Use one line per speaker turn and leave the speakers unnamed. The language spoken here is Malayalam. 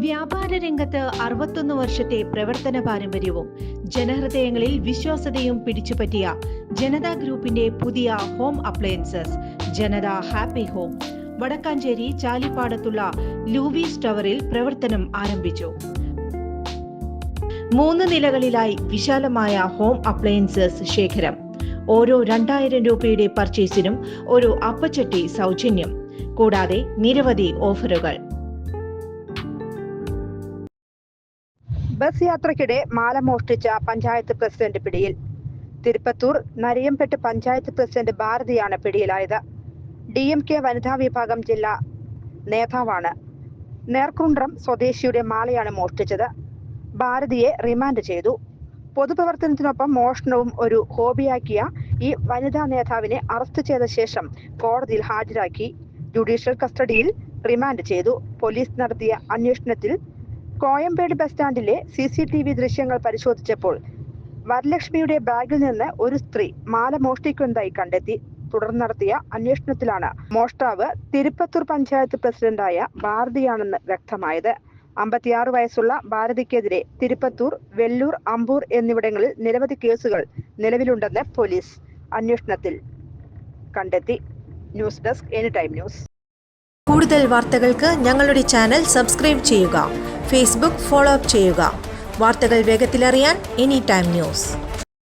വ്യാപാര രംഗത്ത് 61 വർഷത്തെ പ്രവർത്തന പാരമ്പര്യവും ജനഹൃദയങ്ങളിൽ വിശ്വാസ്യതയും പിടിച്ചുപറ്റിയ ജനതാ ഗ്രൂപ്പിന്റെ പുതിയ ഹോം അപ്ലയൻസസ് ജനത ഹാപ്പി ഹോം വടക്കാഞ്ചേരി ചാലിപ്പാടത്തുള്ള ലൂവീസ് ടവറിൽ പ്രവർത്തനം ആരംഭിച്ചു. 3 നിലകളിലായി വിശാലമായ ഹോം അപ്ലയൻസസ് ശേഖരം. ഓരോ 2000 രൂപയുടെ പർച്ചേസിനും ഒരു അപ്പച്ചട്ടി സൗജന്യം. കൂടാതെ നിരവധി ഓഫറുകൾ.
ബസ് യാത്രയ്ക്കിടെ മാല മോഷ്ടിച്ച പഞ്ചായത്ത് പ്രസിഡന്റ് പിടിയിൽ. തിരുപ്പത്തൂർ നരിയംപെട്ട് പഞ്ചായത്ത് പ്രസിഡന്റ് ഭാരതിയാണ് പിടിയിലായത്. DMK വനിതാ വിഭാഗം ജില്ലാ നേതാവാണ്. നേർക്കുണ്ട്രം സ്വദേശിയുടെ മാലയാണ് മോഷ്ടിച്ചത്. ഭാരതിയെ റിമാൻഡ് ചെയ്തു. പൊതുപ്രവർത്തനത്തിനൊപ്പം മോഷണവും ഒരു ഹോബിയാക്കിയ ഈ വനിതാ നേതാവിനെ അറസ്റ്റ് ചെയ്ത ശേഷം കോടതിയിൽ ഹാജരാക്കി ജുഡീഷ്യൽ കസ്റ്റഡിയിൽ റിമാൻഡ് ചെയ്തു. പോലീസ് നടത്തിയ അന്വേഷണത്തിൽ കോയമ്പേട് ബസ് സ്റ്റാൻഡിലെ CCTV ദൃശ്യങ്ങൾ പരിശോധിച്ചപ്പോൾ വരലക്ഷ്മിയുടെ ബാഗിൽ നിന്ന് ഒരു സ്ത്രീ മാല മോഷ്ടിക്കുന്നതായി കണ്ടെത്തി. തുടർന്ന് നടത്തിയ അന്വേഷണത്തിലാണ് മോഷ്ടാവ് തിരുപ്പത്തൂർ പഞ്ചായത്ത് പ്രസിഡന്റായ ഭാരതിയാണെന്ന് വ്യക്തമായത്. 56 വയസ്സുള്ള ഭാരതിക്കെതിരെ തിരുപ്പത്തൂർ, വെല്ലൂർ, അമ്പൂർ എന്നിവിടങ്ങളിൽ നിരവധി കേസുകൾ നിലവിലുണ്ടെന്ന് പോലീസ് അന്വേഷണത്തിൽ കണ്ടെത്തി. News desk anytime news.
കൂടുതൽ വാർത്തകൾക്ക് ഞങ്ങളുടെ ചാനൽ സബ്സ്ക്രൈബ് ചെയ്യുക. ഫേസ്ബുക്ക് ഫോളോ അപ്പ് ചെയ്യുക. വാർത്തകൾ വേഗത്തിലറിയാൻ എനിടൈം ന്യൂസ്.